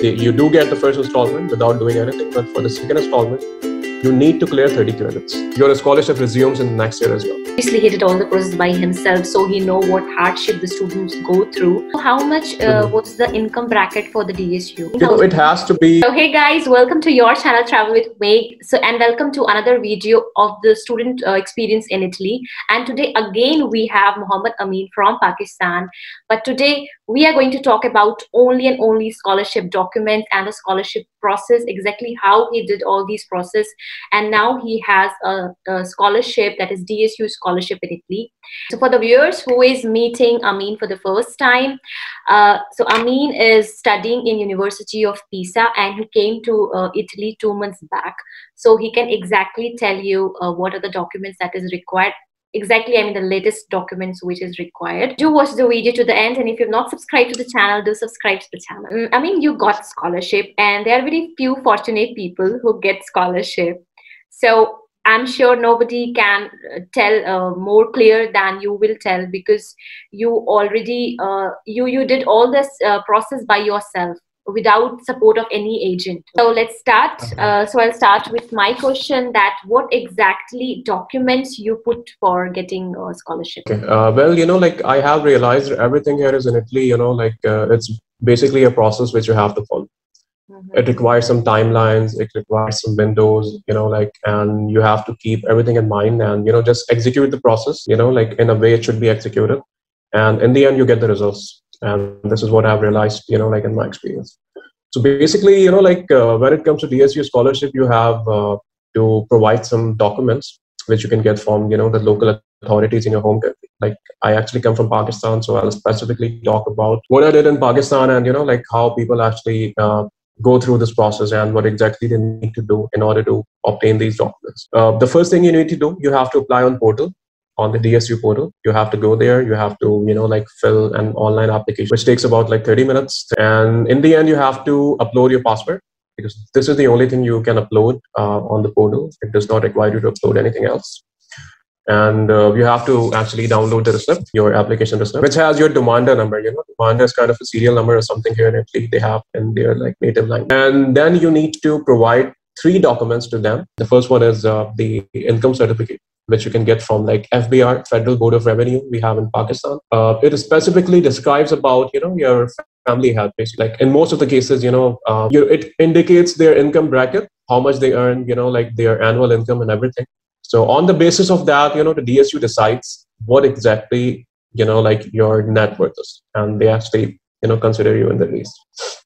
You do get the first installment without doing anything, but for the second installment, you need to clear 30 credits. Your scholarship resumes in the next year as well. Obviously, he did all the process by himself, so he know what hardship the students go through. So how much what's the income bracket for the DSU? It has to be. So hey guys, welcome to your channel Travel with Meg. So and welcome to another video of the student experience in Italy. And today again we have Muhammad Amin from Pakistan. But today we are going to talk about only and only scholarship documents and the scholarship process, exactly how he did all these process. And now he has a scholarship, that is DSU scholarship in Italy. So for the viewers who is meeting Amin for the first time, so Amin is studying in University of Pisa and he came to Italy 2 months back. So he can exactly tell you what are the documents that is required. Exactly, I mean the latest documents which is required. Do watch the video to the end, and if you've not subscribed to the channel, do subscribe to the channel. I mean, you got scholarship, and there are very few fortunate people who get scholarship. So I'm sure nobody can tell more clear than you will tell, because you already you did all this process by yourself without support of any agent. So let's start. So I'll start with my question, that what exactly documents you put for getting a scholarship? Okay. Well, like I have realized everything here is in Italy, it's basically a process which you have to follow. It requires some timelines, it requires some windows, and you have to keep everything in mind and, just execute the process, in a way it should be executed. And in the end, you get the results. And this is what I've realized, in my experience. So basically, when it comes to DSU scholarship, you have to provide some documents which you can get from, the local authorities in your home country. Like I actually come from Pakistan, so I'll specifically talk about what I did in Pakistan and, how people actually go through this process and what exactly they need to do in order to obtain these documents. The first thing you need to do, you have to apply on portal. On the DSU portal, you have to go there, you have to, fill an online application, which takes about 30 minutes. And in the end, you have to upload your passport, because this is the only thing you can upload on the portal. It does not require you to upload anything else. And you have to actually download the receipt, your application receipt, which has your demander number. Demander is kind of a serial number or something here in Italy they have in their native language. And then you need to provide 3 documents to them. The first one is the income certificate, which you can get from FBR, Federal Board of Revenue, we have in Pakistan. It specifically describes about, your family health, basically. In most of the cases, it indicates their income bracket, how much they earn, their annual income and everything. So on the basis of that, the DSU decides what exactly, your net worth is. And they actually, consider you in the list.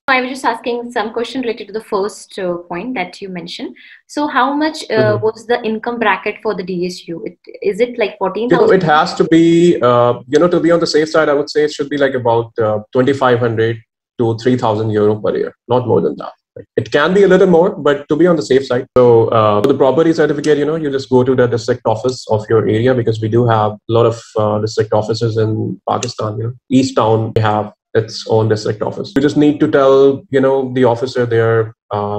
I was just asking some question related to the first point that you mentioned. So how much was the income bracket for the DSU? Is it like 14,000? It has to be, to be on the safe side, I would say it should be about 2,500 to 3,000 euro per year, not more than that. It can be a little more, but to be on the safe side. So for the property certificate, you just go to the district office of your area, because we do have a lot of district offices in Pakistan. Each town, they have its own district office. You just need to tell, the officer there,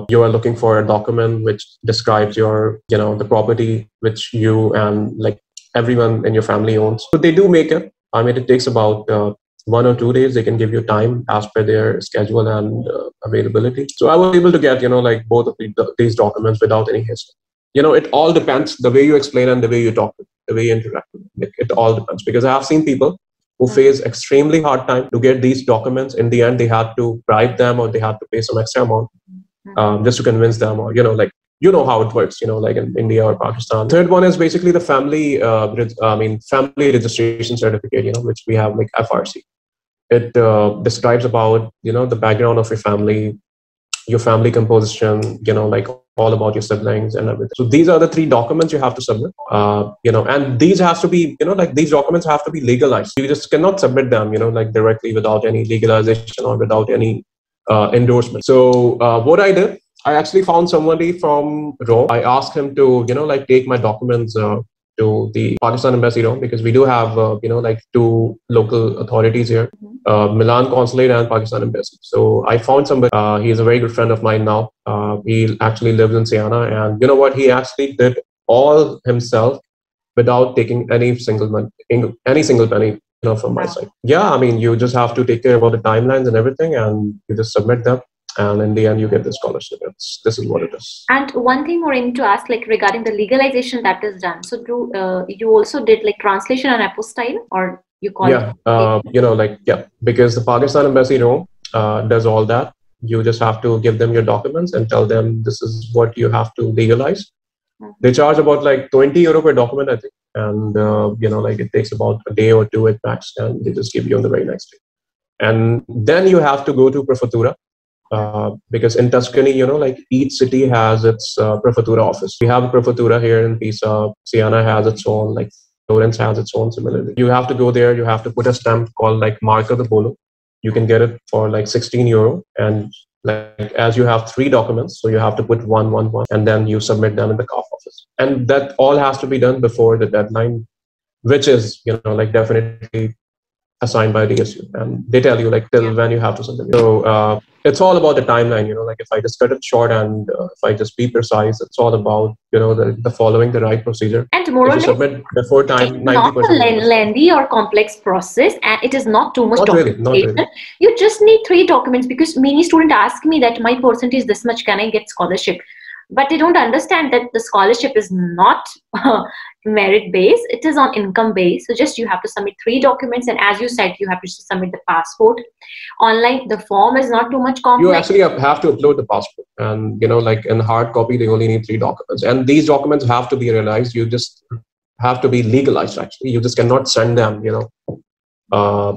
you are looking for a document which describes your, the property which you and everyone in your family owns. So they do make it. I mean, it takes about 1 or 2 days. They can give you time as per their schedule and availability. So I was able to get, both of these documents without any hassle. It all depends the way you explain and the way you talk, the way you interact. It all depends, because I have seen people who face extremely hard time to get these documents. In the end, they had to bribe them, or they had to pay some extra amount just to convince them, or, how it works, like in India or Pakistan. Third one is basically the family registration certificate, which we have FRC. It describes about, the background of your family composition, all about your siblings and everything. So these are the 3 documents you have to submit, and these has to be, these documents have to be legalized. You just cannot submit them, directly without any legalization or without any endorsement. So what I did, I actually found somebody from Rome. I asked him to, take my documents to the Pakistan Embassy Rome, because we do have, 2 local authorities here, Milan Consulate and Pakistan Embassy. So I found somebody, he's a very good friend of mine now. He actually lives in Siena, and you know what? He actually did all himself without taking any single penny, from my side. Yeah, I mean, you just have to take care about the timelines and everything, and you just submit them. and in the end you get the scholarship. This is what it is. And one thing more I need to ask, like regarding the legalization that is done. So do you also did like translation and apostille, or you call Yeah, because the Pakistan embassy does all that. You just have to give them your documents and tell them this is what you have to legalize. They charge about like 20 euro per document, I think, and it takes about a day or two at max, and they just give you on the very next day. And then you have to go to prefettura, because in Tuscany, each city has its prefettura office. We have a prefettura here in Pisa. Siena has its own, like Florence has its own similarly. You have to go there. You have to put a stamp called like Marca de Bolo. You can get it for like 16 euro, and like as you have 3 documents, so you have to put one, and then you submit them in the CAF office. And that all has to be done before the deadline, which is definitely assigned by DSU, and they tell you like till when you have to submit. So it's all about the timeline. If I just cut it short and if I just be precise, it's all about the following the right procedure. And more or less, submit before time. It's not a lengthy or complex process, and it is not too much documentation. Not really. You just need 3 documents, because many students ask me that my percentage is this much, can I get scholarship? But they don't understand that the scholarship is not merit based, it is on income based. So just you have to submit 3 documents, and as you said, you have to submit the passport online. The form is not too much complex. You actually have to upload the passport, and like in hard copy they only need 3 documents, and these documents have to be realized. You just have to be legalized. Actually, you just cannot send them.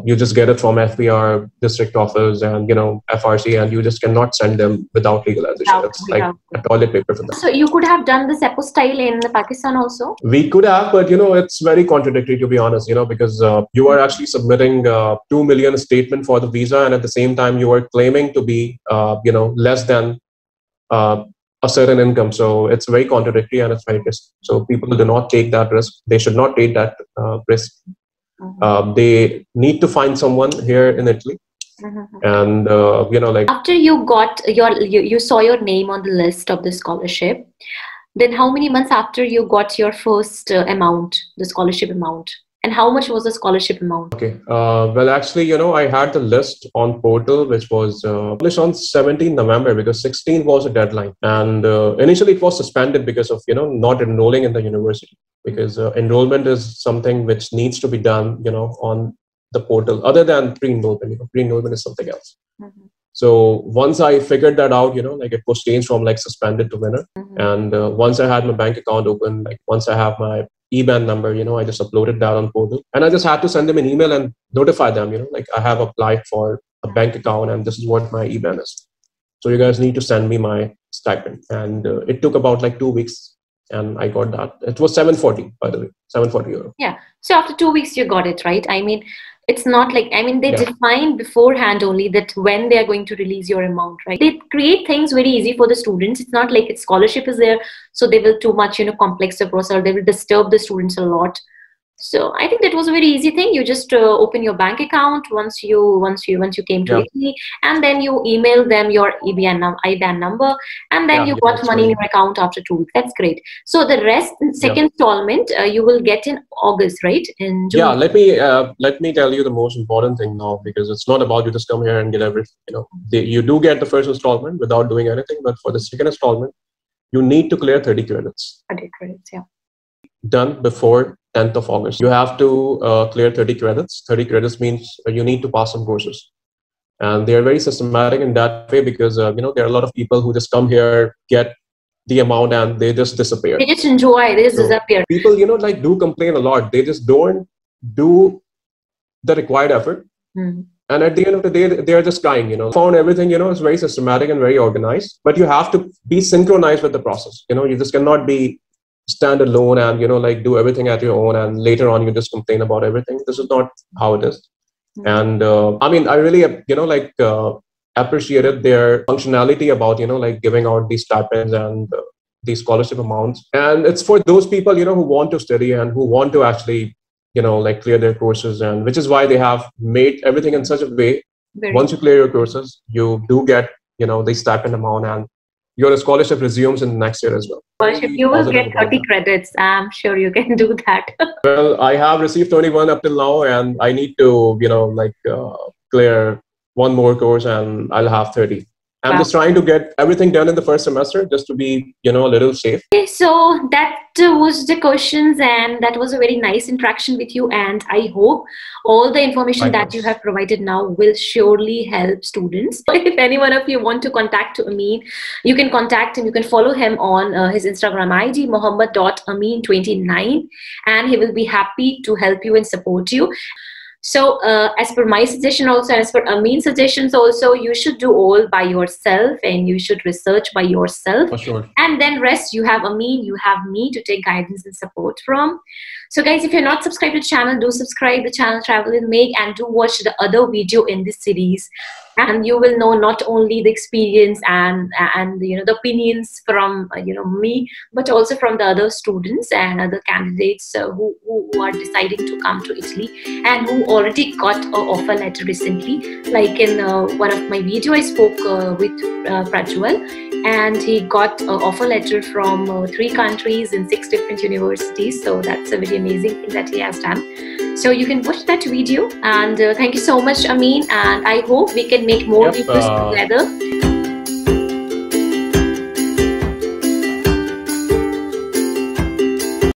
You just get it from FPR district office and FRC, and you just cannot send them without legalization. It's like a toilet paper for them. So you could have done this apostille in Pakistan also? We could have, but it's very contradictory, to be honest, because you are actually submitting 2 million statement for the visa, and at the same time you are claiming to be less than a certain income. So it's very contradictory, and it's very risky. So people do not take that risk. They should not take that risk. They need to find someone here in Italy, and after you got you saw your name on the list of the scholarship, then how many months after you got your first amount, the scholarship amount, and how much was the scholarship amount? Okay, well actually I had the list on portal, which was published on 17 November, because 16 was a deadline, and initially it was suspended because of not enrolling in the university, because enrollment is something which needs to be done on the portal other than pre-enrollment. Pre-enrollment is something else. So once I figured that out, it was changed from like suspended to winner. And once I had my bank account open, like once I have my IBAN number, I just uploaded that on portal, and I just had to send them an email and notify them, like I have applied for a bank account and this is what my IBAN is. So you guys need to send me my stipend. And it took about like 2 weeks, and I got that. It was 740, by the way, 740 euro. Yeah. So after 2 weeks, you got it, right? I mean, it's not like, they define beforehand only that when they are going to release your amount, right? They create things very easy for the students. It's not like its scholarship is there, so they will too much, complex the process, or they will disturb the students a lot. So I think that was a very easy thing. You just open your bank account once you came to Italy, and then you email them your IBAN number, and then you got money in your account after 2 weeks. That's great. So the rest, second installment, you will get in August, right? In June. Yeah, let me tell you the most important thing now, because it's not about you just come here and get everything. You do get the first installment without doing anything, but for the second installment, you need to clear 30 credits. 30 credits, yeah. Done before 10th of August. You have to clear 30 credits. 30 credits means you need to pass some courses. And they are very systematic in that way, because, there are a lot of people who just come here, get the amount, and they just disappear. They just enjoy, they just disappear. People, do complain a lot. They just don't do the required effort. And at the end of the day, they are just crying, Found everything, it's very systematic and very organized, but you have to be synchronized with the process. You just cannot be stand alone and do everything at your own, and later on you just complain about everything. This is not how it is. And I really appreciated their functionality about giving out these stipends and these scholarship amounts. And it's for those people who want to study and who want to actually clear their courses, and which is why they have made everything in such a way. Once you clear your courses, you do get the stipend amount, and your scholarship resumes in the next year as well. Scholarship, you will get 30 credits. I'm sure you can do that. Well, I have received 21 up till now, and I need to, clear one more course, and I'll have 30. I'm just trying to get everything done in the first semester just to be, a little safe. Okay, so that was the questions, and that was a very nice interaction with you. And I hope all the information that you have provided now will surely help students. If any one of you want to contact Amin, you can contact him. You can follow him on his Instagram ID, Muhammad.Amin29, and he will be happy to help you and support you. So as per my suggestion also, and as per Amin's suggestions also, you should do all by yourself, and you should research by yourself. For sure. And then rest, you have Amin, you have me to take guidance and support from. So guys, if you're not subscribed to the channel, do subscribe the channel Travel with Meg, and do watch the other video in this series. And you will know not only the experience and the opinions from me, but also from the other students and other candidates who are deciding to come to Italy and who already got an offer letter recently. Like in one of my video, I spoke with Prajwal, and he got an offer letter from 3 countries in 6 different universities. So that's a very amazing thing that he has done. So you can watch that video, and thank you so much, Amin, and I hope we can make more videos together.